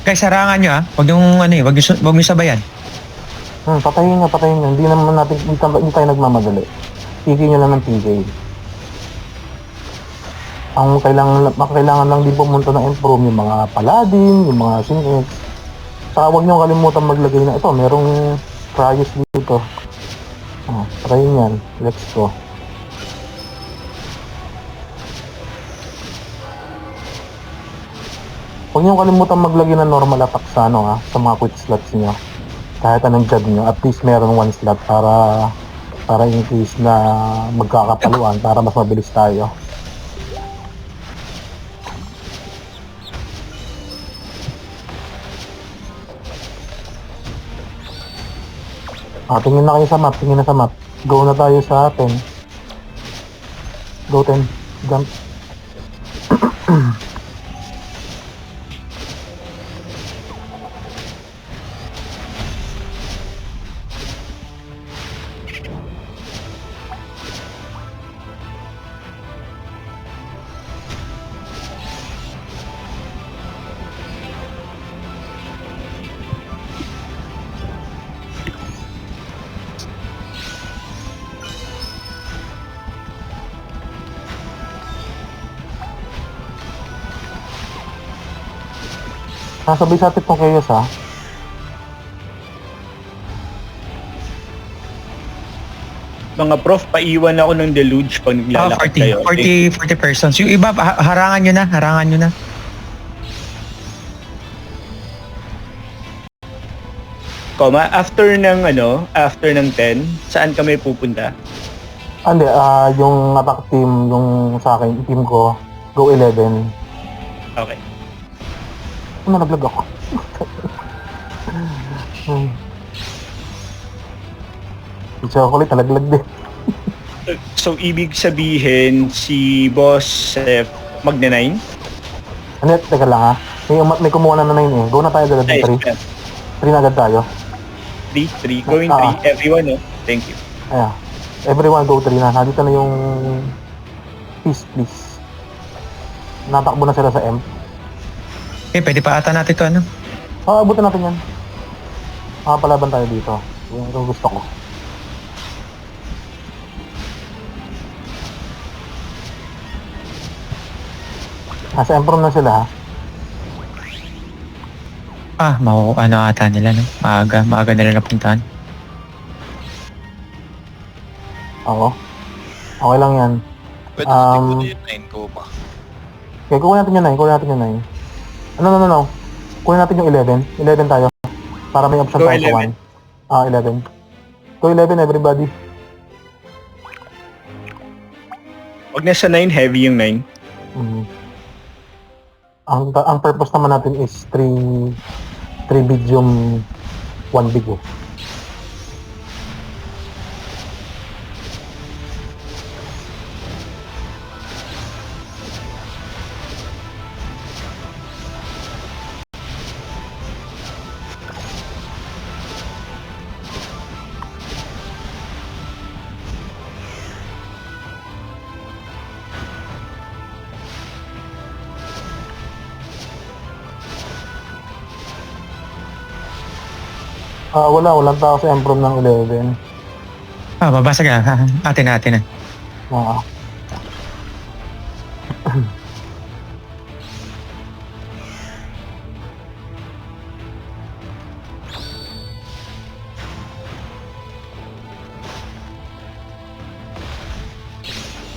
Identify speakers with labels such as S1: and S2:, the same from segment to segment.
S1: Guys, harangan nyo Huwag yung huwag nyo sabayan.
S2: Patayin nyo. Hindi naman natin, hindi tayo nagmamadali. PK nyo lang ng PK. Ang kailangan lang din pumunta ng improve yung mga paladin, yung mga singles. Saka huwag nyo kalimutan maglagay na ito. Merong Cryos dito. Try yan. Let's go. Huwag nyo kalimutan maglagay ng normal attack sa sa mga quick slots nyo. Kahit anong job nyo, at least meron one slot para in case na magkakapaluan para mas mabilis tayo. Tingin na kayo sa map, tingin na sa map. Go na tayo sa 10. Go 10. Jump. Sabay sa atin itong chaos
S3: Mga prof, paiwan ako ng deluge pag naglalakad kayo.
S1: 40 persons. Yung iba, harangan nyo na.
S3: After ng 10, saan kami pupunta?
S2: Hindi, yung attack team, yung sa akin, team ko, go 11.
S3: Okay.
S2: Nalaglag ako. Si Chocolate, nalaglag din.
S3: So, ibig sabihin, si Boss magna-9?
S2: Teka lang May kumuha na 9 Go na tayo agad ng 3. 3 na agad tayo.
S3: 3. Going 3. Everyone, Thank you.
S2: Everyone go 3 na. Nandito na yung please. Natakbo na sila sa M.
S1: Pwede pa ata natin ito,
S2: Abutin natin yan. Makapalaban tayo dito. Yung gusto ko. Nasa improve na sila
S1: ata nila, Maaga nila napuntahan.
S2: Oo. Okay lang yan.
S4: Pwede natin ko na yung 9 ko pa.
S2: Okay, kukunin natin yung 9. No. Kunin natin yung 11. 11 tayo. Para may option tayo sa 1. 11. Go 11 everybody.
S3: Huwag na sa 9, heavy yung 9.
S2: Ang purpose naman natin is 3 big yung 1 big Walang tao sa improve ng 11.
S1: Babasag atin na.
S2: Oo.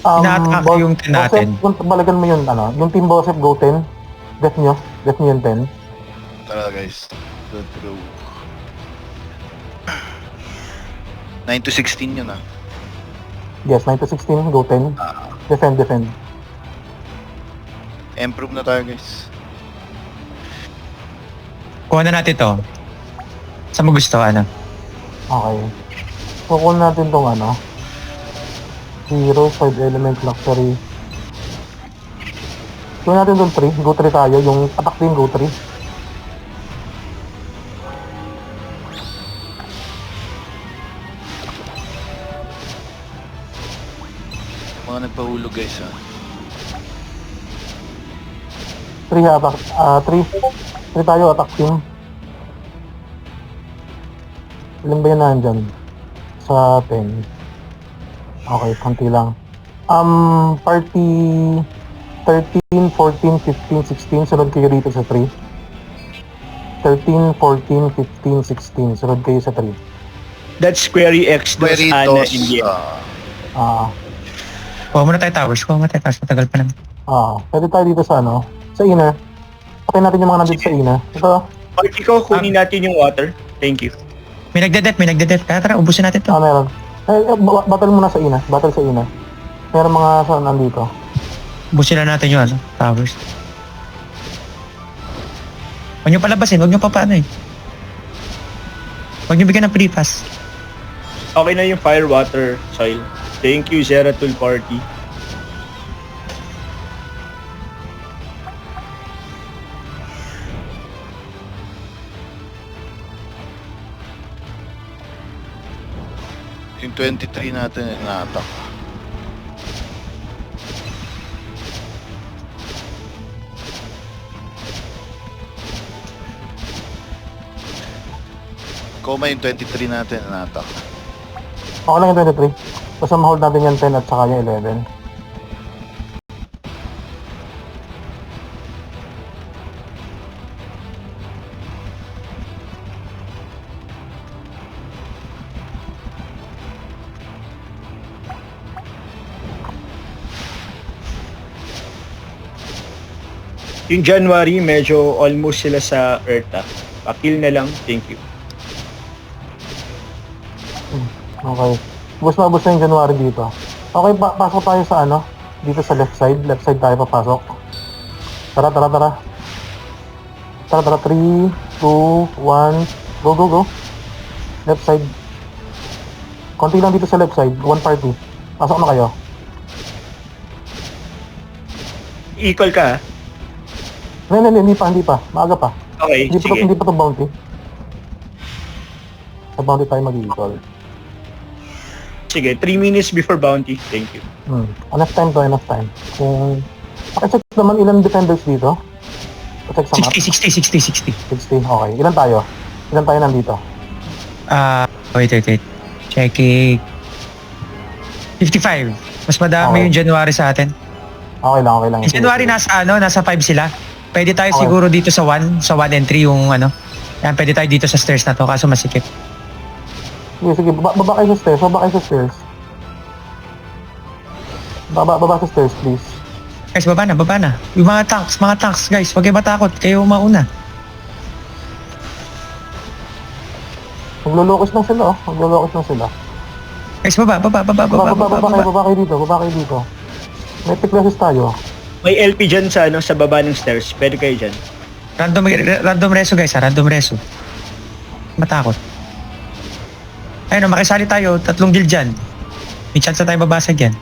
S1: Ina-attack yung 10 natin.
S2: Balikan mo yun, yung team Bosep go 10. Death nyo yung 10.
S4: Tara guys. Let's go. 9 to 16 yun
S2: Yes, 9 to 16, go 10. Defend.
S4: Improve na tayo guys.
S1: Kuha na natin to. Saan mo gusto,
S2: Okay. Kukunin natin tong Hero, 5 element, luxury. Kunin natin tong 3. Go 3 tayo. Yung attack team, go 3.
S4: Mga nagpahulog guys ha.
S2: 3 attack. 3 tayo attack team. Ilan ba yun nandyan? Sa 10. Okay, konti lang. Party 13, 14, 15, 16. Sunod kayo dito sa 3. 13, 14, 15, 16. Sunod kayo sa 3.
S3: That's Query X dos Ana
S4: Queritos.
S3: India.
S1: Kuha muna tayo towers. Matagal pa naman.
S2: Pwede tayo dito sa ano? Sa inner. Patay natin yung mga nandito sa inner. Ito.
S3: Party ko, kunin natin yung water. Thank you.
S1: May nagdedet. Tara, ubusin natin to.
S2: Meron. Battle muna sa inner. Battle sa inner. Meron mga sa nandito.
S1: Ubusin na natin yung ano, towers. Huwag nyo palabasin, huwag nyo papaano eh. Huwag nyo bigyan ng free pass.
S3: Okay na yung fire, water, soil. Thank you, Zeratul Party.
S4: Yung 23 natin na-attack. Koma yung 23 natin na-attack.
S2: Okay lang yung 23. Basta ma-hold natin yung 10 at saka yung 11.
S3: Yung January, medyo almost sila sa Earth. Pakill na lang. Thank you.
S2: Okay. Ubus na yung January dito. Okay, pasok tayo sa ano? Dito sa left side. Left side tayo papasok. Tara. Tara, 3, 2, 1. Go. Left side. Konti lang dito sa left side. One party. Pasok na kayo.
S3: Equal ka, ha?
S2: Hindi pa. Maaga pa.
S3: Okay, sige.
S2: Hindi pa to bounty. Sa bounty tayo mag-equal.
S3: Sige, 3 minutes before bounty. Thank you.
S2: Enough time. Kung... Pakicheck naman ilang defenders dito. Pacheck sa map.
S1: 60.
S2: 60. Okay. Ilan tayo nandito?
S1: Wait. Checking. 55. Mas madami
S2: Okay.
S1: yung January sa atin.
S2: Okay lang.
S1: Yung January nasa 5 sila. Pwede tayo
S2: Okay.
S1: siguro dito sa 1 and 3 yung ano. Yan, pwede tayo dito sa stairs na to kaso masikip.
S2: Sige. Baba kayo sa stairs. Baba sa stairs, please.
S1: Guys, baba na. Yung mga tanks, guys, huwag kayo matakot. Kayo mauna.
S2: Maglulokos lang sila.
S1: Guys, baba.
S2: Baba kayo dito. May classes tayo.
S3: May LP dyan sa, sa baba ng stairs. Pwede kayo dyan.
S1: Random reso, guys, random reso. Matakot. Ayun, makisali tayo, 3 guild dyan. May chance na tayo babasag yan.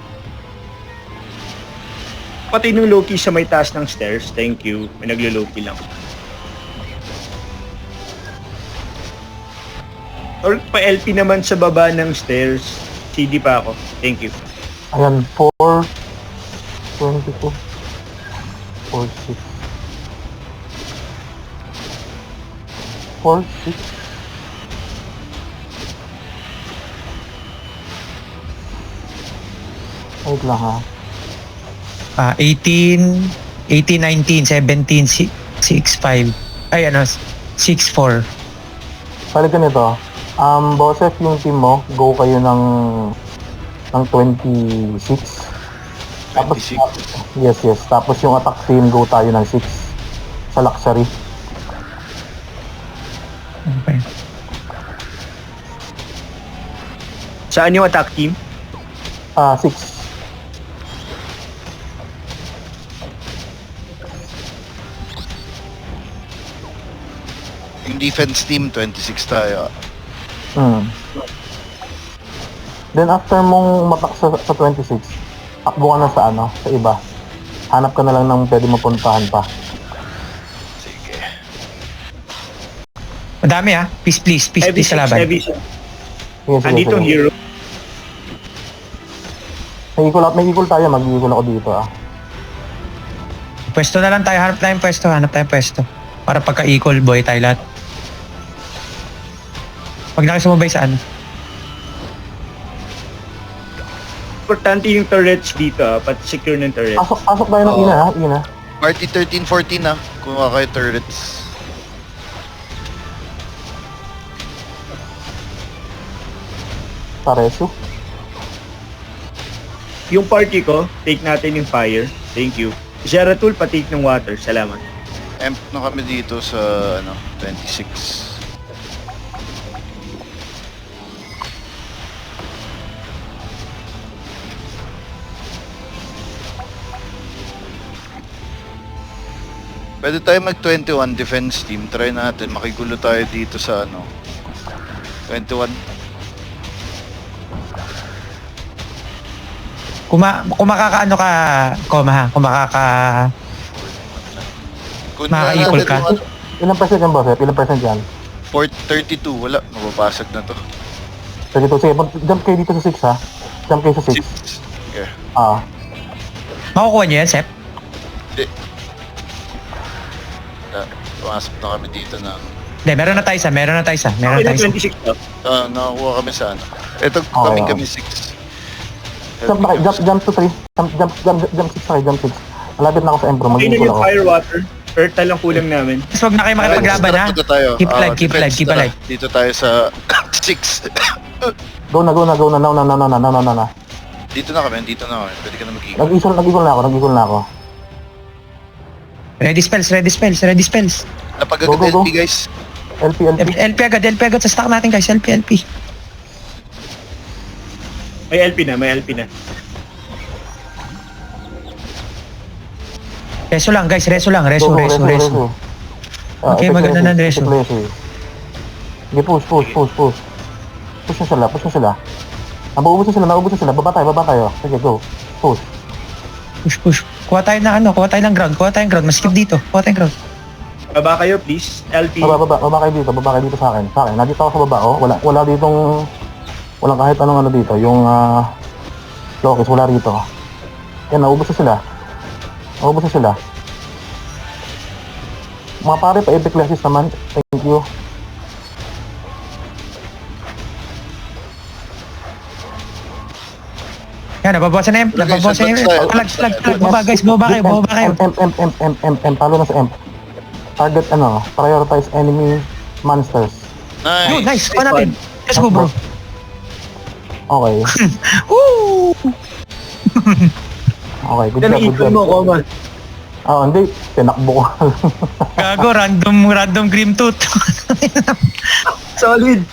S3: Pati nung Loki sa may taas ng stairs. Thank you. May naglo-Loki lang. Or pa LP naman sa baba ng stairs. CD pa ako. Thank you.
S2: Ayan, 4, 22, 4, 6. 4, 6. Wait lang ha.
S1: 18, 19, 17, 6, 5. Ay, 6-4.
S2: Balik ganito. Bosses, yung team mo, go kayo ng 26. Tapos,
S4: 26.
S2: yes. Tapos yung attack team, go tayo ng 6. Sa luxury.
S1: Okay.
S3: Saan yung attack team?
S2: 6.
S4: Yung defense team, 26 tayo.
S2: Then after mong matak sa 26, takbo ka na sa sa iba. Hanap ka na lang ng pwede mapuntahan pa.
S4: Sige.
S1: Madami please sa laban.
S3: Heavy.
S2: Sige.
S3: Andito ang hero.
S2: May equal tayo, mag-equal ako dito ah.
S1: Pwesto na lang tayo, hanap tayong pwesto. Para pagka-equal, boy tayo lahat. Pag nakisumabay sa ano.
S3: Importante yung turrets dito, pati secure ng turrets.
S2: Pasok tayo ng
S4: Oo.
S2: ina ha, ina.
S4: Party 13-14 na. Kuha kayo turrets.
S2: Pareso.
S3: Yung party ko, take natin yung fire. Thank you. Zeratul, patake ng water. Salamat.
S4: Emp na kami dito sa 26. Pwede tayo mag 21 defense team. Try natin. Makigulo tayo dito sa 21.
S1: Kung makakaano ka, Koma ha, kung
S4: Kung
S1: Maka-equal ka?
S2: Ilang percent yan, boss? Ilang percent yan?
S4: 32. Wala. Mababasag na to.
S2: Sige, sige, jump kayo dito sa 6 ha. Jump kayo sa 6.
S4: 6. Okay.
S2: Ah,
S1: makukuha niyo yan, Sep?
S4: Hindi. Pumasok na kami dito ng...
S1: Hindi, meron na tayo isa.
S3: Okay na 26 to.
S4: nakakuha kami sa ano. Ito
S2: Okay,
S4: kami 6.
S2: jump to 3. Jump 6 kayo, jump 6. Malapit na ako sa Embro,
S3: Okay na
S2: mag-equal
S3: yung
S2: ako.
S3: fire water. Earth na lang kulang namin.
S1: Mas huwag na kayo makipaglaban ha.
S4: Dito tayo.
S1: Keep alive, keep
S4: Defense,
S1: alive, keep
S4: tara.
S1: alive.
S4: Dito tayo sa 6.
S2: Go na. No.
S4: Dito na kami. Pwede ka na mag-equal.
S2: Nag-equal na ako.
S1: Ready spells.
S4: Napagagad
S2: Go.
S4: LP guys.
S2: LP.
S1: LP agad sa stock natin guys, LP.
S3: May LP na.
S1: Reso lang guys, reso. Okay, maganda na, reso.
S2: Sige, push. Push na sila. Naubos na sila. Baba tayo. Sige, go. Push.
S1: Push. Kuha tayo ng ground. Mas skip dito. Kuha tayong ground.
S3: Baba kayo, please. LP.
S2: Baba kayo dito sa akin. Nandito ako sa baba, oh. Wala ditong... Walang kahit anong ano dito. Yung, Locus, wala rito. Yan, naubos na sila. Mga pare, pa-epic classes naman. Thank you.
S1: Yan, nababawasan na yung. Flag. Baba guys, baba kayo.
S2: M. Talo na sa M. Target, prioritize enemy monsters.
S1: Yo,
S4: Nice.
S1: nice. Kuha natin. Let's go, bro.
S2: Okay.
S1: Woo!
S2: Okay, good
S3: Ito na
S2: job, good
S3: equal
S2: job.
S3: mo, Koma.
S2: Hindi. Tinakbo ko.
S1: Gago, random grim tooth.
S3: Solid.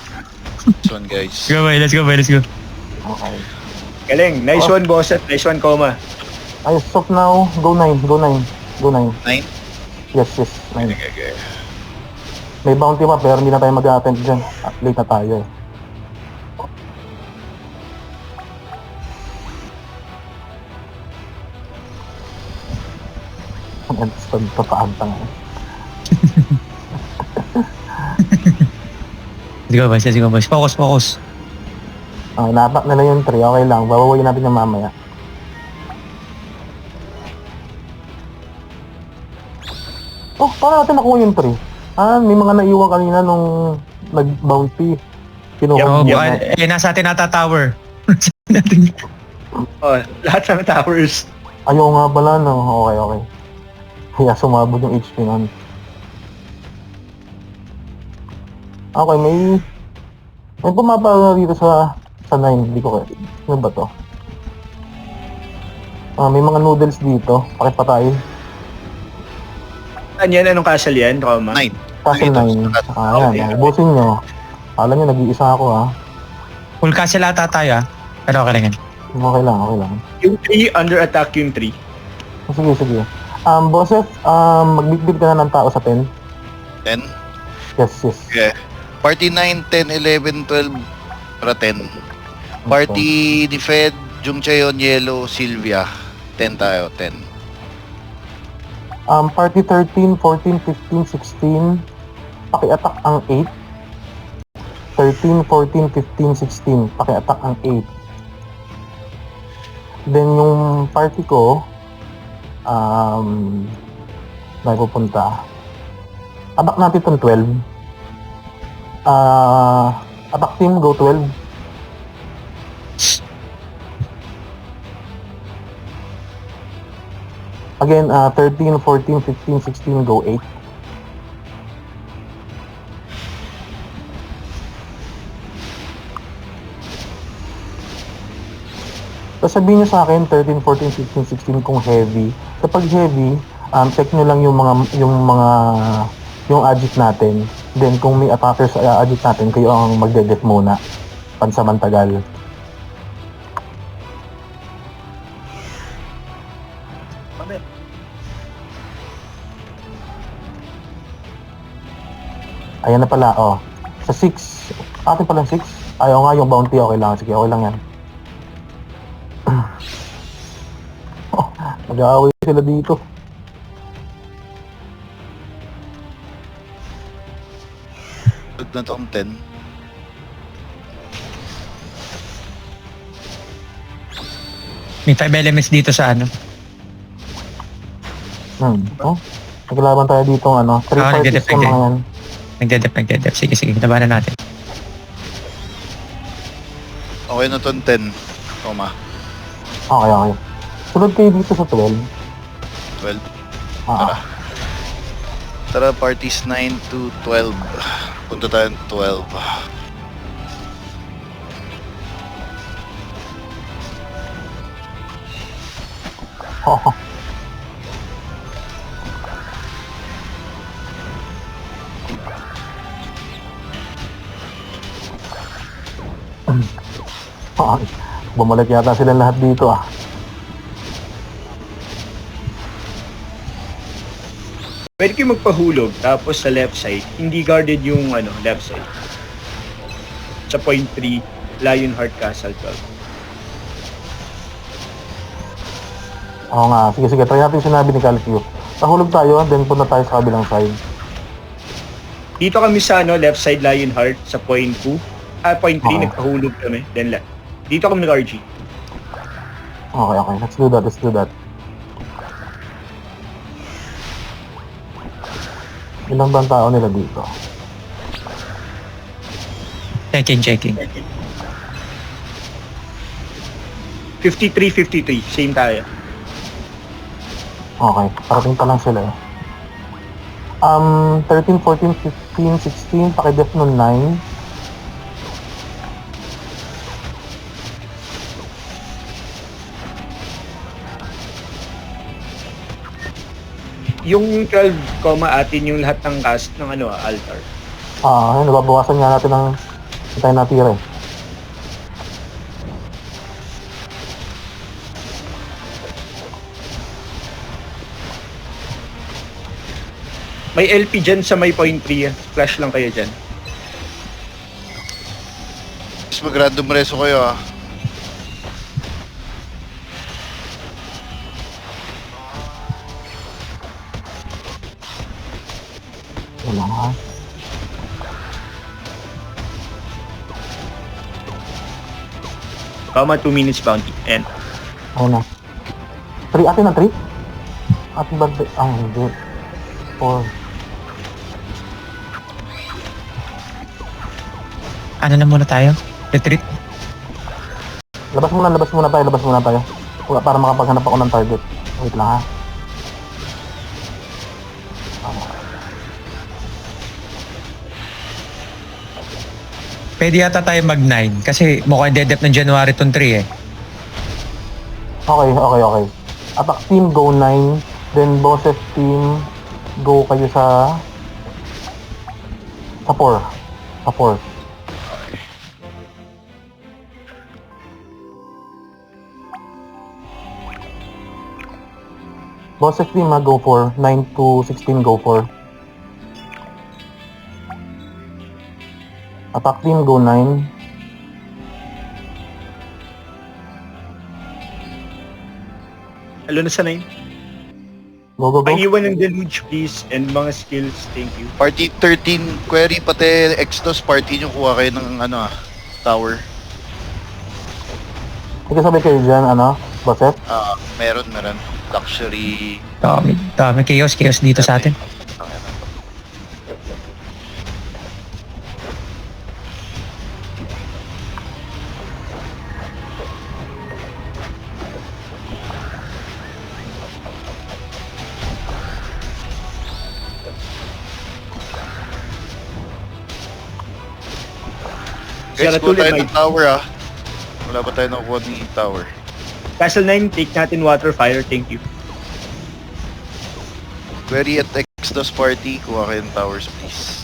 S4: This one guys.
S1: Let's go.
S2: Okay.
S3: Galing. Nice one, boss. At nice one, Koma.
S2: Ay, stop now. Go 9.
S4: 9?
S2: Yes, 9.
S4: Okay.
S2: May bounty pa, pero hindi na tayo mag-attend dyan. Late na tayo eh. Ang stand papaantang eh.
S1: Let's go, boys. Focus.
S2: Napak nila yung 3. Okay lang. Babawayin natin yung mamaya. Oh, paano natin nakuha yung 3? May mga naiwan kanina nung nag-bounty. Kinuha
S1: Yo,
S2: niya.
S1: nasa atin ata tower.
S3: Oh, lahat ng towers.
S2: Ayaw nga pala, no? Okay. Kaya sumabog yung HP nun. Okay, may pumapa dito sa 9. Hindi ko kaya. Ano ba to? May mga noodles dito. Pakipatay.
S3: Ano yan? Anong castle yan, Koma?
S4: 9.
S2: Castle 9. Ayan. Ubusin nyo. Alam nyo, nag-iisa ako ha.
S1: Full castle ata tayo Pero okay lang yan.
S2: Okay lang.
S3: Yung 3, under attack yung 3.
S2: Sige. Bosses, magbitbit ka na ng tao sa 10.
S4: 10?
S2: Yes.
S4: Okay. Party 9, 10, 11, 12, para 10. Party ni Fed, Jung Chayon, Yellow, Sylvia. 10 tayo, 10.
S2: Party 13, 14, 15, 16. Paki-attack ang 8. 13, 14, 15, 16. Paki-attack ang 8. Then yung party ko, may pupunta. Attack natin itong 12. Attack team, go 12. Again, 13, 14, 15, 16, go 8. So sabihin nyo sa akin, 13, 14, 15, 16 kung heavy. Kapag heavy, check nyo lang yung adject natin. Then kung may attackers sa adject natin, kayo ang magde-def muna. Pansamantagal. Ayan na pala, oh. Sa 6, atin palang 6. Ayaw nga yung bounty, okay lang. Sige, okay lang yan. Nag-aaway sila dito.
S4: Huwag na tong 10.
S1: May 5 elements dito sa ano.
S2: Oh? Naglaban tayo dito ng 3 parties
S1: nagde-def,
S2: yung mga yan.
S1: Nagdedep. Sige, labanan natin.
S4: Okay na tong 10. Toma.
S2: Okay. Sunod kayo dito sa 12.
S4: 12.
S2: Ah,
S4: Tara, parties 9 to 12. Punta tayo ng 12.
S2: Oo. Bumalik yata sila lahat dito ah.
S3: Pwede kayo magpahulog, tapos sa left side, hindi guarded yung left side. Sa point 3, Lionheart Castle 12.
S2: Oo nga, sige, try natin yung sinabi ni Calcio. Nahulog tayo, then punta tayo sa kabilang side.
S3: Dito kami sa left side Lionheart, sa point 2. Point 3,
S2: Okay.
S3: nagpahulog kami, then left. Dito kami nag-RG.
S2: Okay, let's do that. Ilang ba ang tao nila dito?
S1: Checking.
S3: 53, same tayo.
S2: Okay, parating pa lang sila eh. 13, 14, 15, 16, pakidef nun 9.
S3: Yung 12, atin yung lahat ng cast ng altar.
S2: Ayun, nababawasan nga natin ng tayo natira eh.
S3: May LP dyan sa may point 3. Flash lang kayo dyan.
S4: Mas mag-random reso kayo ah.
S2: Wala nga.
S3: Kama 2 minutes bounty. End.
S2: Ayun na. 3, atin na 3? Atin ba? Hindi. 4.
S1: Ano na muna tayo? Retreat?
S2: Labas muna tayo. Para makapaghanap ako ng target. Wait lang ha.
S1: Pwede yata tayo mag-9 kasi mukhang dedep ng January tong 3 eh.
S2: Okay. Attack team, go 9. Then bosses team, go kayo sa 4. Sa 4. Bosses team, go 4. 9 to 16, go 4. Attack team, go 9.
S3: Halo na sa 9.
S2: Go.
S3: Paiwan ng deluge please and mga skills. Thank you.
S4: Party 13, query pati Extos, party nyo kuha kayo ng tower.
S2: Sige, sabi kayo dyan, Bosses?
S4: Meron. Luxury.
S1: Dami chaos dito sa atin.
S4: Guys,
S3: Sira
S4: go
S3: tulad,
S4: tayo
S3: Mike.
S4: ng tower Wala pa tayo nakukuha ng tower.
S3: Castle 9, take natin water fire, thank you.
S4: Query at Exodus Party, kuha kayo ng towers please.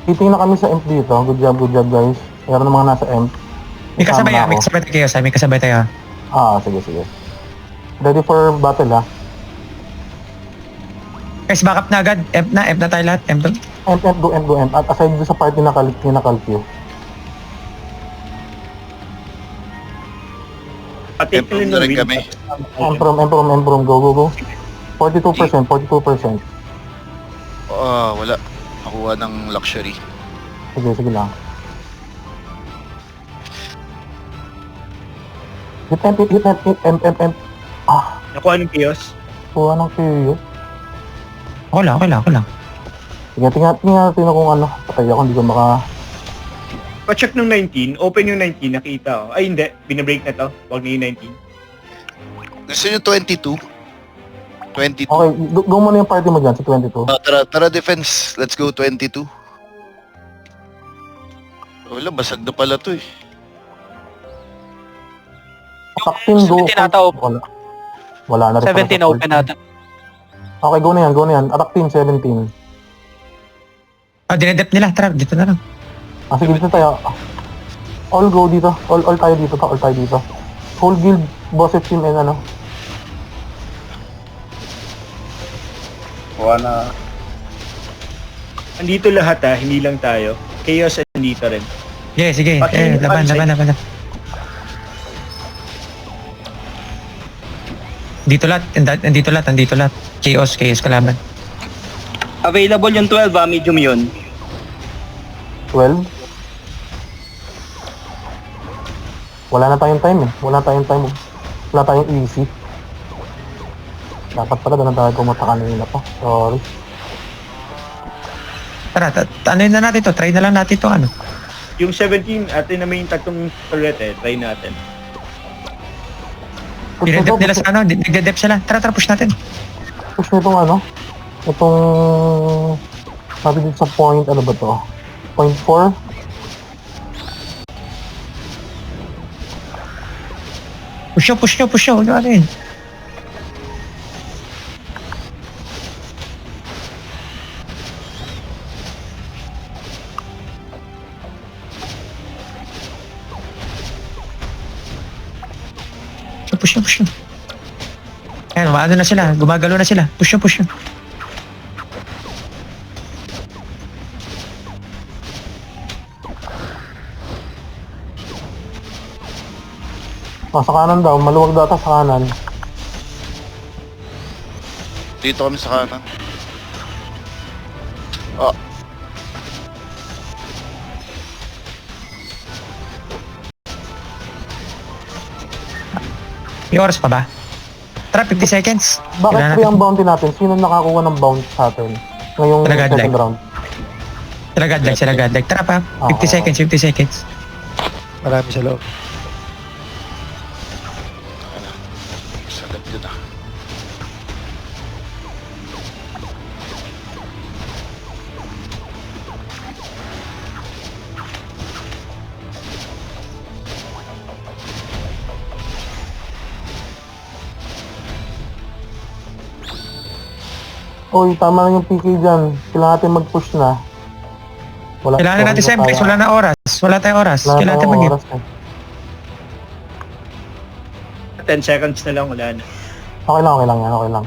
S2: Titingin na kami sa imp dito. Good job guys. Meron ng mga nasa imp.
S1: May kasabay
S2: Kasama
S1: may
S2: ako.
S1: kasabay tayo chaos, may kasabay tayo.
S2: Sige. Ready for battle ha.
S1: Guys, backup na agad. Emp na tayo lahat. Emp doon.
S2: Go imp. At aside doon sa party na kalkyo.
S3: Patake
S4: Improve
S3: na
S4: na rin kami.
S2: Emprom. Go. 42%.
S4: Wala. Nakuha ng luxury.
S2: Sige lang. Hit imp.
S3: Nakuha ng chaos.
S2: Kuha ng kayo.
S1: Okay lang.
S2: Sige, tingnan natin kung ano. Patay ako, hindi ko maka...
S3: Pa-check ng 19, open yung 19, nakita ko. Ay hindi, binabreak na to. Huwag na yung 19.
S4: Gusto nyo 22? 22.
S2: Okay, go muna yung party mo dyan, si 22.
S4: Tara defense. Let's go 22. Wala, basag na pala to eh.
S2: Attack team, go.
S5: 17 ata
S2: Wala na rin. pala
S5: 17
S2: sa
S5: open natin.
S2: Okay, go na yan. Attack team, 17.
S1: Dinedep nila. Tara, dito na lang.
S2: Sige, dito tayo. All go dito. All tayo dito. Whole guild, bosses team and ano.
S3: Andito lahat hindi lang tayo. Chaos andito rin.
S1: Sige.
S3: Pati-
S1: Laban. Andito lahat. Chaos kalaban.
S5: Available yung 12 medium yun.
S2: 12. Wala na tayong time eh. Wala tayong easy. Dapat pala doon na tayo pumunta kanina pa. Sorry.
S1: Tara, ano na natin to? Try na lang natin to ano.
S3: Yung 17, atin na may tatlong turret try natin.
S1: Dinedep nila sa ano, nagdedep sila. Tara, push natin.
S2: Push na itong ano. Sabi dito sa point, ano ba to? Point 4.
S1: Push nyo. Ano yun? Push nyo. Ayan, umaano na sila. Gumagalo na sila. Push nyo.
S2: Sa kanan daw, maluwag data sa kanan.
S4: Dito kami sa kanan. Oh,
S1: May oras pa ba? Tara, 50 seconds.
S2: Bakit
S1: Kailangan
S2: free ang bounty natin? Sino nakakuha ng bounty sa atin? Ngayong
S1: Talaga,
S2: second
S1: like.
S2: round.
S1: Sila godlike. Tara pa, 50 seconds.
S6: Marami sa loob.
S4: salat yun ah.
S2: Uy, tama na yung PK dyan. Kailangan natin mag-push na.
S1: Kailangan natin sa guys, wala na oras. Wala tayong oras.
S2: Wala
S1: Kailangan natin
S2: tayong
S1: mag-game.
S2: oras eh.
S3: 10 seconds na lang, wala na.
S2: Okay lang yan.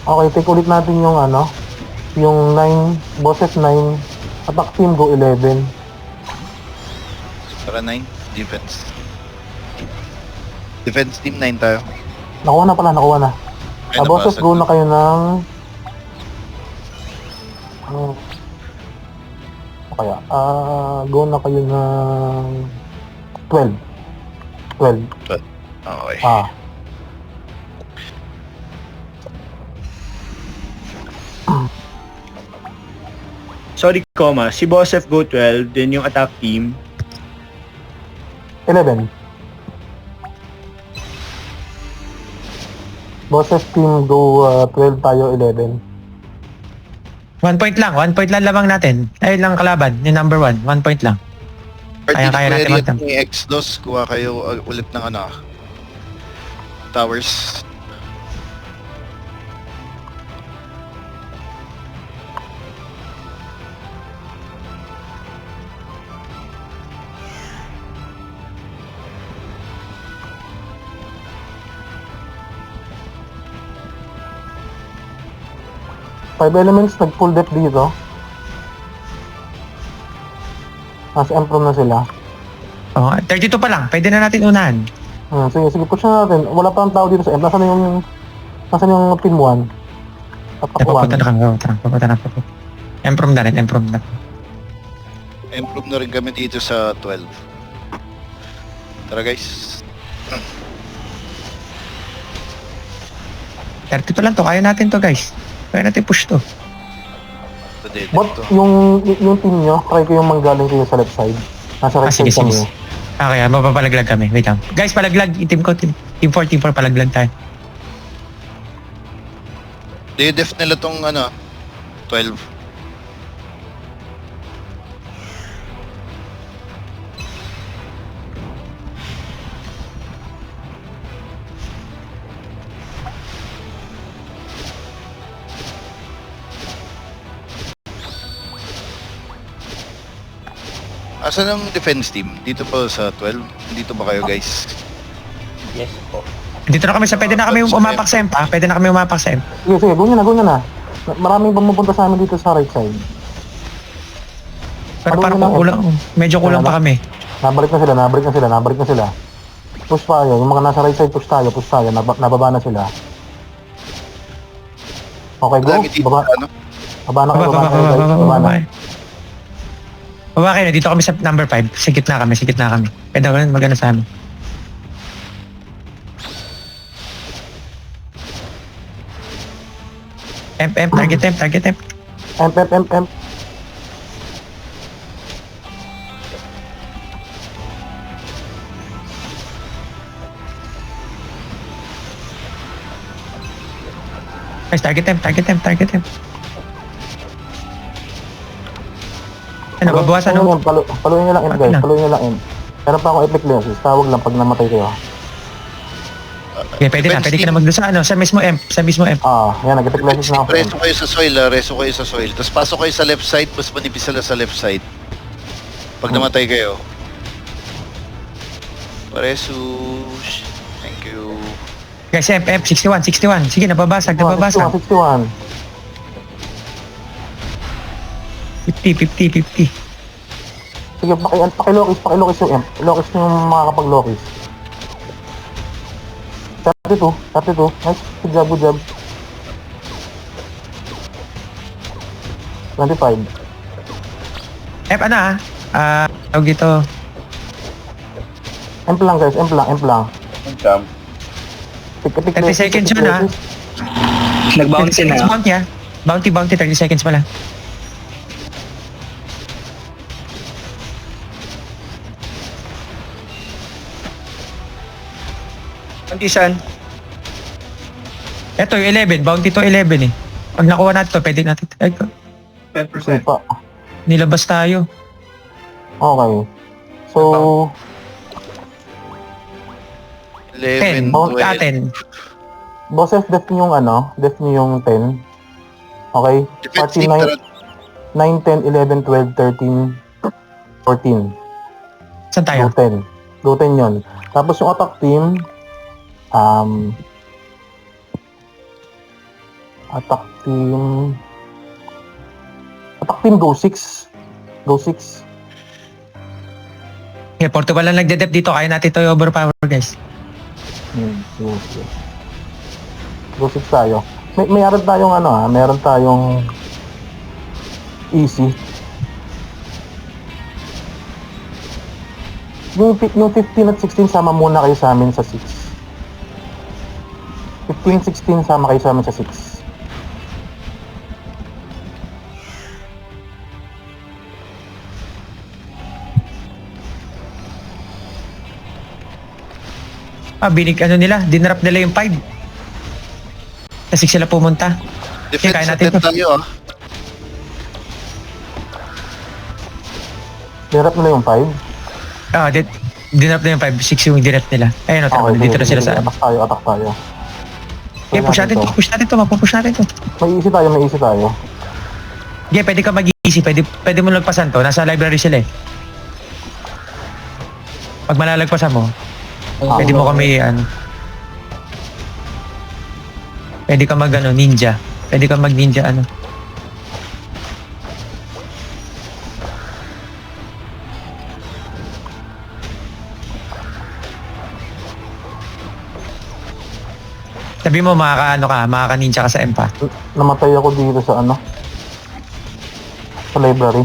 S2: Okay, take ulit natin yung ano, yung 9, bosses 9, Attack team, go 11.
S4: Para 9. Defense. Defense team 9 tayo.
S2: Nakuha na pala, nakuha na.
S4: Ay,
S2: Bosses,
S4: nabasag
S2: go na kayo ng... Kaya, go na kayo ng... 12. 12.
S4: Okay.
S3: Sorry, comma. Si Boss F go 12, then yung attack team.
S2: 11. Bosses team, go 12 tayo, 11.
S1: 1 point lang. 1 point lang lamang natin. Ayun lang kalaban. Yung number 1. 1 point lang. Kaya natin
S4: Party
S1: mag-temp.
S4: ni X-DOS, kuha kayo ulit ng ano, towers.
S2: Five elements, nag-full deck dito. Nasa M-Prom na sila.
S1: Oh, 32 pa lang. Pwede na natin unahan.
S2: Sige, sige, push na natin. Wala pa ang tao dito sa M. Nasaan yung team 1? Attack
S1: Papunta
S2: 1.
S1: na kami. Papunta na. Improve na rin. Improve na.
S4: Improve na rin kami dito sa 12. Tara guys.
S1: 32 lang to. Kaya natin to, guys. Kaya natin push to.
S4: Today,
S2: But yung team nyo, try ko yung manggaling kayo sa left side. Nasa right
S1: Sige,
S2: side
S1: sige.
S2: kami.
S1: Okay, mapapalaglag kami. Wait lang. Guys, palaglag. Team ko. Team 4, palaglag tayo.
S4: def nila tong ano, 12. Asan ang defense team? Dito pa sa 12? Dito ba kayo guys?
S5: Yes po.
S1: Dito na kami sa... Pwede na kami umapak sa M, ha? Pwede na kami umapak sa M.
S2: Sige, sige, go nyo na. Maraming pumupunta sa amin dito sa right side.
S1: Pero
S2: Ano
S1: parang
S2: yun ang-
S1: kulang. Medyo kulang pa kami.
S2: Nabalik na sila. Push tayo. Yung mga nasa right side, push tayo. Nababa na sila. Okay, go.
S4: Lagi dito
S2: Baba,
S4: ano?
S2: baba na kayo,
S1: Baba
S2: guys. Baba na.
S1: Baba kayo na. Dito kami sa number 5. Sikit na kami. Pwede ko rin magana sa amin. Target temp.
S2: M.
S1: Guys, target temp. Ano, babawasan no?
S2: Paluin nyo lang M, guys. Paluin nyo lang M. Meron pa akong epic lenses. Tawag lang pag namatay kayo.
S1: Okay, pwede ka na magdo sa ano, sa mismo M.
S2: Yan, nag-epic lenses na ako.
S4: Reso kayo sa soil, tapos pasok kayo sa left side, mas manipis sila sa left side. Pag namatay kayo. Paresus. Thank you.
S1: Guys, M, 61. Sige, nababasag.
S2: 61.
S1: 50.
S2: Sige, pakilokis yung M. Lokis yung makakapag-lokis. 32. Nice. Good job. 25.
S1: M, ano tawag dito.
S2: M lang, guys. M lang.
S1: 30 seconds yun, ha?
S5: Nag-bounce
S1: 30 seconds
S5: na.
S1: bounty, ha? Bounty, 30 seconds pala.
S3: Antisan.
S1: Ito yung 11, bounty to 11 eh. Pag nakuha natin to, pwede natin. Ay,
S3: 10%.
S2: Pa.
S1: nilabas tayo.
S2: Okay. So,
S1: 10,
S4: 11,
S1: bounty
S4: 12.
S1: 10.
S2: bosses, def nyo yung 10. Okay?
S4: Defense
S2: Party
S4: team,
S2: 9, 10, 11, 12, 13, 14.
S1: Saan tayo?
S2: Go 10 yun. Tapos yung attack team, attack team go 6. Go 6.
S1: Okay, Portugal lang nagde-dep dito. Kaya natin ito i-overpower, guys.
S2: Okay. Go 6 tayo. Mayroon tayong meron tayong easy. Yung 15 at 16 sama muna kayo sa amin sa 6. 15, 16 sama kayo sa amin sa 6.
S1: Binig nila. Dinrap nila yung 5. Kasi sila pumunta.
S4: Defense
S1: kaya
S4: sa
S1: natin
S4: 10
S1: to.
S4: tayo ah.
S2: Dirap nila yung 5.
S1: Dinrap na yung 5. 6 yung dinrap nila. Ayun, dito na sila sa...
S2: Attack tayo.
S1: Okay, push natin to. Mapupush natin to.
S2: May easy tayo.
S1: Okay, pwede ka mag-easy. Pwede mo lagpasan to. Nasa library sila eh. Pag malalagpasan mo, pwede mo kami pwede ka mag ninja. Pwede ka mag ninja Sabi mo makaka-ninja ka sa EMPA.
S2: Namatay ako dito sa sa library.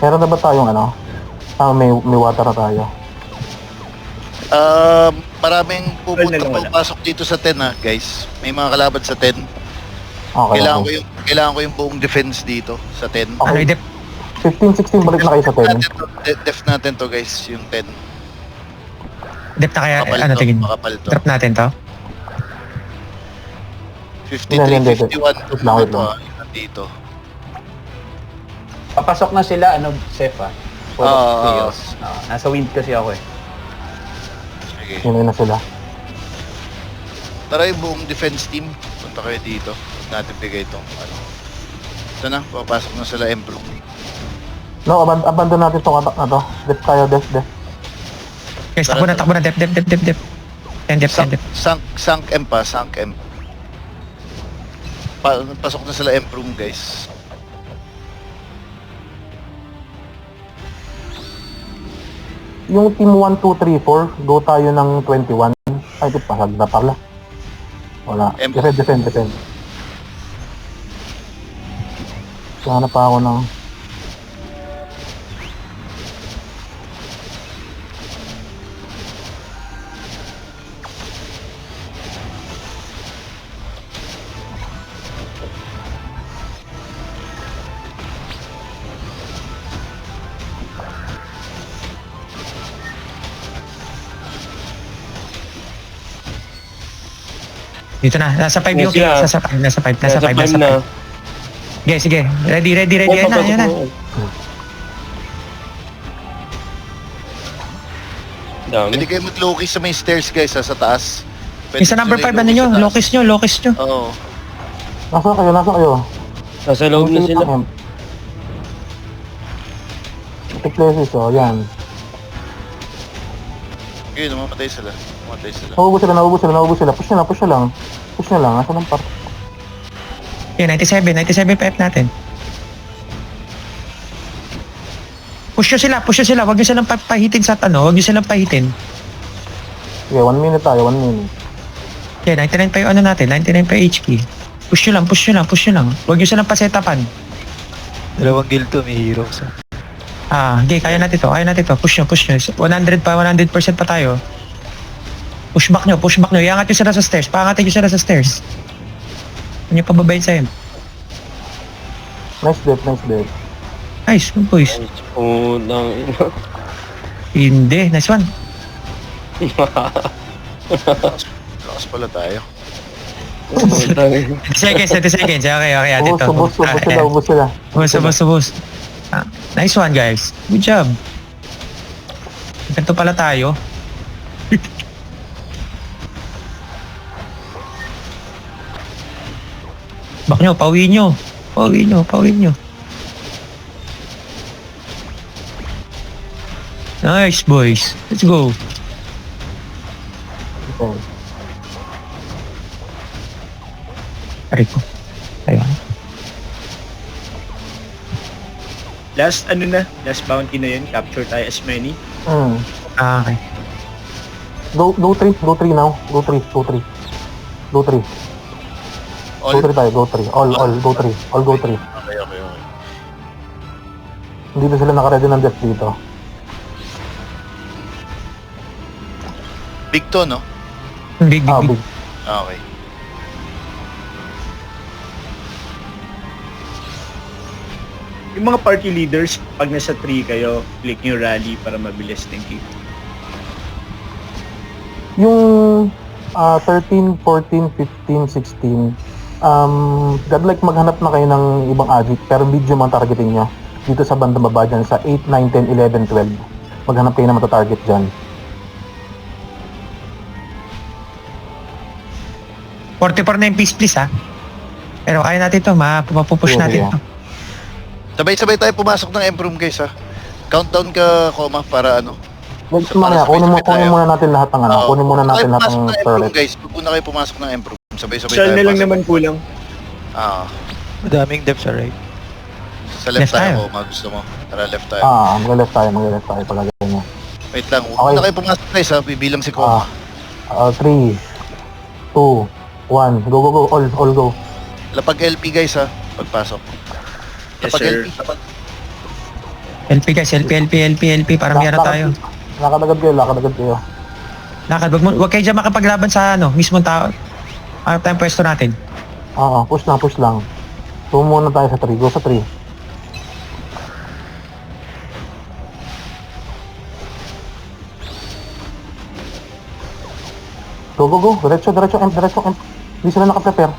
S2: Meron na ba tayong may water na tayo.
S4: Maraming pupunta
S3: Wala.
S4: pasok dito sa 10 ah, guys. May mga kalaban sa 10.
S2: Okay.
S4: Kailangan ko yung buong defense dito sa 10.
S2: Okay.
S1: Dep.
S2: 15, 16 balik na kayo sa 10.
S4: Def natin to guys, yung 10.
S1: Dep na kaya,
S4: Makapal to,
S1: tingin mo?
S4: makapal to.
S1: Drop natin to?
S4: 53, 51
S2: Wait lang.
S4: to ah, yun nandito.
S5: Papasok na sila, Seth Full of
S4: Oo.
S5: chaos. Nasa wind kasi ako eh.
S4: Sige.
S2: Yun na sila.
S4: Tara yung buong defense team. Punta kayo dito. Huwag natin bigay itong Ito na, papasok na sila Emperor.
S2: No, abandon natin tong attack na to. Def tayo, def.
S1: Guys, takbo na. Dep. Send dep.
S4: Sank M pa, sank M. Pasok na sila Emperor guys.
S2: Yung team 1, 2, 3, 4, go tayo ng 21. Ay, ito pasag na pala. Wala. Defend. Sana pa ako ng...
S1: Dito na. Nasa 5 yung
S7: Sila.
S1: Nasa 5.
S7: na.
S1: Sige. Ready. Yan na.
S7: Dami.
S4: Pwede kayo mag-low sa may stairs guys sa taas. Pwede
S1: Yung sa number 5, Lokis nyo.
S4: Oo.
S2: Nasa kayo.
S7: Nasa loob na sila.
S2: Take places, yan.
S4: Okay, namamatay sila.
S2: Naubos sila. Push na lang. Nasa ng part.
S1: Okay, 97 PF natin. Push nyo sila. Huwag nyo silang pahitin sa Huwag nyo silang pahitin.
S2: Okay, 1 minute tayo, 1 minute.
S1: Okay, 99 pa yung natin. 99 pa yung HP. Push nyo lang. Huwag nyo silang pasetapan.
S6: Dalawang guild to, may heroes.
S1: Okay, kaya natin to. Push nyo. 100 pa tayo. Push back nyo. Iangat nyo sila sa stairs. Paangatin nyo sila sa stairs. Huwag nyo pababayin sa
S2: Nice death.
S1: Nice, good boys.
S7: Unang ina.
S1: Hindi, nice one.
S4: Lakas pala tayo.
S7: Unang ina.
S1: 30 seconds. Okay, atin to.
S2: Ubus sila.
S1: Ubus. Nice one, guys. Good job. Ganito pala tayo. Bak nyo, pauwiin nyo. Nice, boys. Let's go.
S2: Okay.
S1: Aray ko. Ayun.
S3: Last bounty na yun. Capture tayo as many.
S1: Okay.
S2: Go 3 now. Go 3. Go 3 tayo, go 3. All go 3. All go 3.
S4: Okay.
S2: Hindi na sila nakaready ng death dito.
S4: Big to, no?
S1: Big.
S2: Big.
S4: Okay.
S3: Yung mga party leaders, pag nasa 3 kayo, click nyo rally para mabilis. Thank you.
S2: Yung 13, 14, 15, 16, godlike maghanap na kayo ng ibang agit, pero medium ang targeting nyo. Dito sa bandang baba dyan, sa 8, 9, 10, 11, 12. Maghanap kayo na matatarget dyan.
S1: 44 na yung peace please ha. Pero kaya natin to, mapupush
S2: Sige,
S1: natin
S2: sige.
S1: to.
S4: Sabay-sabay tayo pumasok ng Emperor guys, ha? Countdown ka, Koma, para ano?
S2: Next mamaya, kunin muna natin lahat ng
S4: Oo.
S2: kunin muna natin lahat
S4: Pumasok
S2: ng
S4: ng Emperor
S2: turret.
S4: guys. Huwag muna kayo pumasok ng Emperor. Sabay-sabay
S3: Shell
S4: tayo
S3: na lang
S4: pasok.
S3: naman kulang.
S6: Madaming depth sa right.
S4: Sa left
S1: Left tayo.
S4: tayo, Koma. Gusto mo? Tara, left tayo.
S2: Mag-left tayo pag ganyan.
S4: Wait lang. Huwag
S2: Okay.
S4: muna kayo pumasok guys, ha? Bibilang si Koma.
S2: 3, 2, 1, go, all go.
S4: Lapag LP guys, ha? Pagpasok.
S3: Yes,
S4: Lapag
S3: sir.
S4: LP.
S1: LP guys, LP, para mayroon tayo.
S2: Lakad kayo.
S1: Lakad, wag kayo dyan makapaglaban sa mismong tao. Hanap tayong pwesto natin.
S2: Push lang. Muna tayo sa 3, go sa 3. Go. Diretso, M. Hindi sila nakaprepare.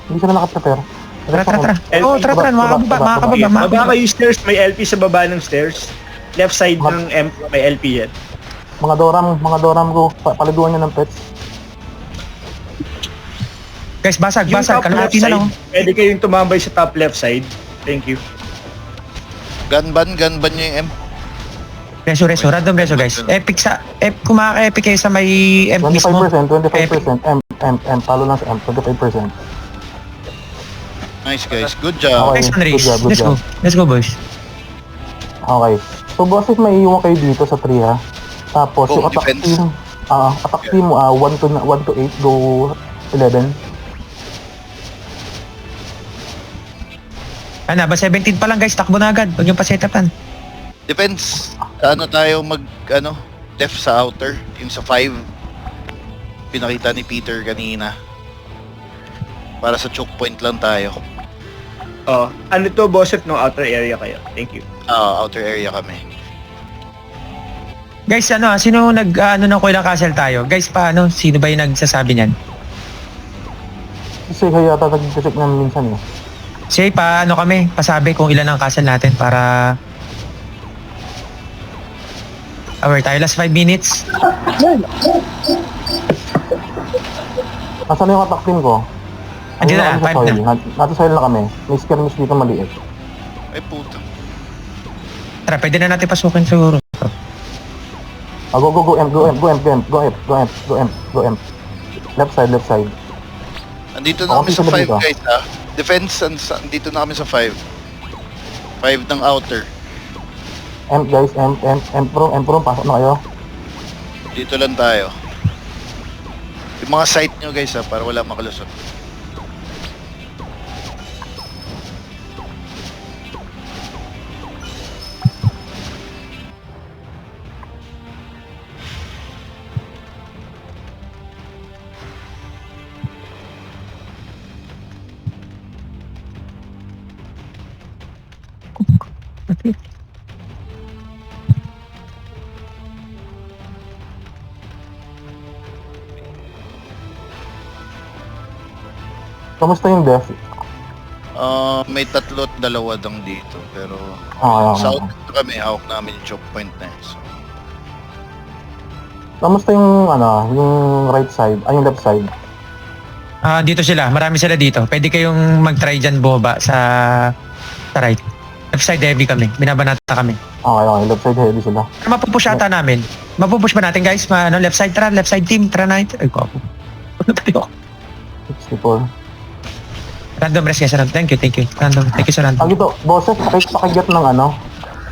S1: Tara.
S3: LP.
S1: Oo, tara, makakababa.
S3: Baba kayo stairs, may LP sa baba ng stairs. Left side ng M, may LP yan.
S2: Mga doram, go. Paliguan nyo ng pets.
S1: Guys, basag,
S3: Yung top left
S1: kalahati na
S3: side,
S1: lang.
S3: pwede kayong tumambay sa top left side. Thank you.
S4: Gunban nyo yung M.
S1: Reso, random reso guys. Epic kung makaka-epic kayo sa may M mismo.
S2: 25%. M. Talo lang sa M. 25%.
S4: Nice guys. Good job.
S2: Okay.
S1: Next one race.
S2: Good job.
S1: Let's go boys.
S2: Okay. So, bosses, may iwan kayo dito sa 3, ha? Tapos,
S4: Home
S2: yung attack
S4: defense.
S2: team, attack team, 1 to 8, go 11.
S1: Ano ba 17 pa lang guys, takbo na agad. Huwag yung pa-setupan.
S4: Depends. Ano tayo left sa outer. Yung sa 5. Pinakita ni Peter kanina. Para sa choke point lang tayo.
S3: Ano to, boss, if no outer area kayo. Thank you.
S4: Outer area kami.
S1: Guys, sino ng Coilang Castle tayo? Guys, sino ba yung nagsasabi niyan?
S2: Kasi kaya yata nag-check namin minsan, eh.
S1: Say kami, pasabi kung ilan ang castle natin para aware tayo. Last 5 minutes.
S2: Nasaan na yung attack team ko?
S1: Andito na,
S2: Ayun,
S1: 5 na.
S2: Nasa soil na kami. May skirmish dito maliit.
S4: Ay puta.
S1: Tara, pwede na natin pasukin siguro.
S2: Go M. Left side.
S4: Andito na kami sa
S2: sila
S4: 5
S2: dito.
S4: guys, ha? Defense, andito na kami sa 5. 5 ng outer.
S2: M, guys, M pro, pasok na kayo.
S4: Dito lang tayo. Yung mga site nyo guys, ha? Para wala makalusot.
S2: Kamusta yung death?
S4: May 3 at 2 lang dito. Pero
S2: Okay.
S4: sa outer kami, hawak namin yung choke point na yun. So,
S2: Kamusta yung, yung right side, yung left side?
S1: Dito sila, marami sila dito. Pwede kayong mag-try dyan bumaba sa right. Left side heavy kami, binabanata kami.
S2: Okay, left side heavy sila.
S1: Mapupush ata namin. Mapupush ba natin guys? Left side tara, left side team, tara na ito. Ay, ko. Ano tayo?
S2: 64.
S1: Random rest guys, random. Thank you. Random, thank you sa random.
S2: Ito, bosses, pakigyat ng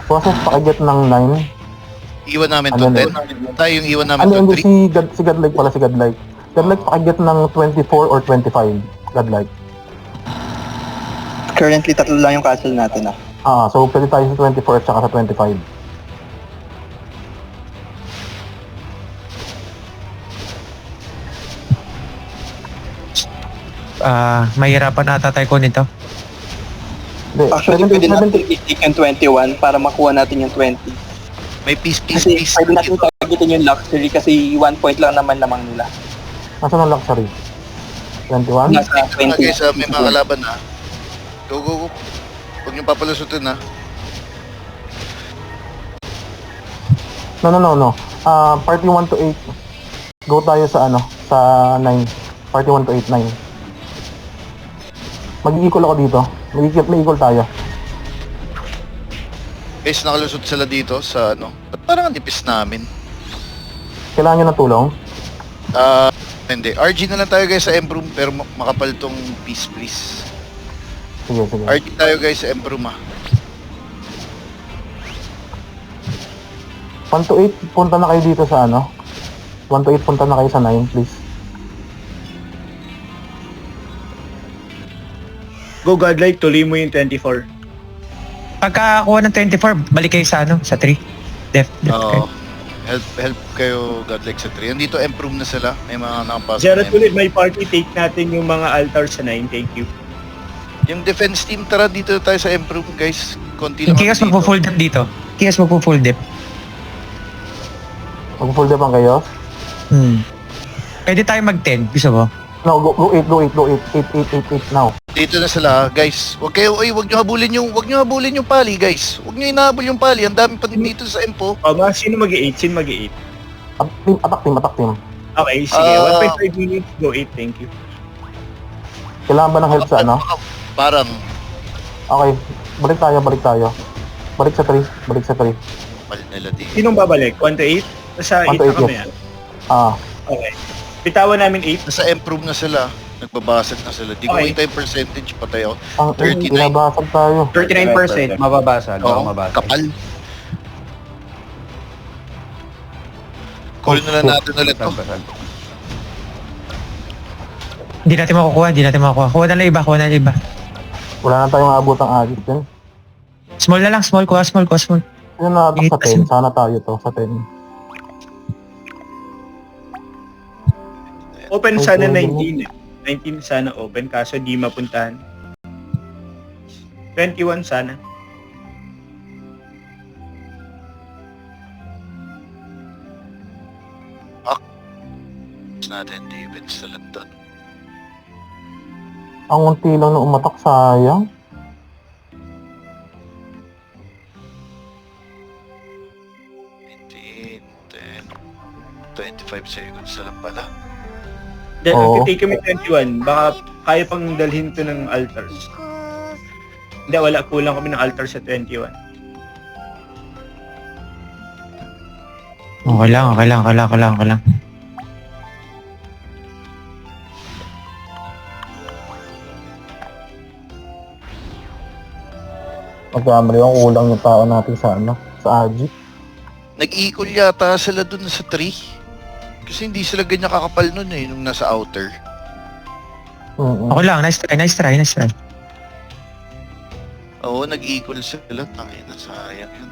S2: Process pakiget ng 9.
S4: Iwan namin
S2: Ano
S4: to
S2: na
S4: 10. Tayo yung iwan namin
S2: Ano,
S4: to
S2: hindi,
S4: 3.
S2: si Godlike pala, si Godlike. Godlike pakiget ng 24 or 25. Godlike.
S8: Currently, tatlo lang yung castle natin
S2: So pwede tayo sa 24 at saka sa 25.
S1: Mahirapan ata tayo kunin to.
S2: Hindi,
S8: Actually, pwede natin i-take yung 21 para makuha natin yung 20.
S4: May peace.
S8: Kasi pwede natin targetin yung luxury kasi 1 point lang naman lamang nila.
S2: Nasaan ang luxury? 21?
S8: Nasa
S4: Mga
S8: 20.
S4: guys, may mga kalaban na. Go. Huwag niyong papalusutin ha.
S2: No. Party 1 to 8. Go tayo sa sa 9. Party 1 to 8, 9. Mag-i-equal ako dito. Mag-i-equal tayo.
S4: Guys, nakalusot sila dito sa Ba't parang ang nipis namin?
S2: Kailangan nyo ng tulong?
S4: Hindi. RG na lang tayo guys sa Embroom pero makapal tong peace please.
S2: Sige.
S4: RG tayo guys sa Embroom
S2: 1 to 8, punta na kayo dito sa 1 to 8, punta na kayo sa 9, please.
S3: Go Godlike, tuloy mo yung 24.
S1: Pagkakuha ng 24, balik kayo sa sa 3. Def
S4: Oo. Help kayo Godlike sa 3. Andito Embroom na sila. May mga nakapasok.
S3: Zero
S4: na
S3: tuloy, may party, take natin yung mga altar sa 9. Thank you.
S4: Yung defense team, tara dito tayo sa Embroom guys. Konti lang
S1: Kikas
S4: kami dito.
S1: magpo-full dep dito. Kikas magpo-full dep.
S2: Mag-full depang kayo?
S1: Pwede tayo mag-10. Gusto mo?
S2: No, go 8, go 8, go 8, 8 now.
S4: Dito na sila, guys. Wag niyo habulin yung pali, guys. Wag niyo inahabol yung pali. Ang dami pa din dito sa Empo.
S3: Sino mag-8? Sino mag-8?
S2: Attack team.
S3: Okay, sige. 1.5 minutes, go 8. Thank you.
S2: Kailangan ba ng help sa
S4: Parang,
S2: Okay, balik tayo. Balik sa 3.
S4: pali nila dito.
S3: Sinong babalik? 1 to 8? Nasa 8
S2: 1 to
S3: na
S2: 8,
S3: kami
S2: yes.
S3: Okay. Bitawan namin 8.
S4: Nasa improve na sila. Nagbabasag na sila. Di ko
S3: Okay.
S4: kita yung percentage. Patay ako.
S2: Ang
S4: 39.
S2: binabasag tayo.
S5: 39% mababasag.
S4: Oo,
S5: mababasag.
S4: kapal. Call na lang natin ulit to.
S5: Basag.
S1: Hindi natin makukuha. Kuha na lang iba.
S2: Wala na tayong aabot ang agit din.
S1: Small na lang. Kuha small.
S2: Yun na sa 10. Sana tayo to sa 10.
S3: Open sana 19 eh. 19 sana open, kaso di mapuntahan. 21 sana.
S4: Natin defense na lang doon.
S2: Ang unti lang na umatak, sayang.
S4: $18, 10, 25 seconds na lang pala.
S3: Then,
S2: Oo.
S3: take kami 21, baka kaya pang dalhin to ng altars. Hindi, wala, kulang kami ng altar sa 21.
S1: Okay lang.
S2: Magkamali ang kulang yung tao natin sa sa Agi.
S4: Nag-equal yata sila dun sa 3. Kasi hindi sila ganyan kakapal nun nung nasa outer.
S1: Okay lang. Nice try.
S4: Oo, nag-equal sila. Tangina, sayang yun.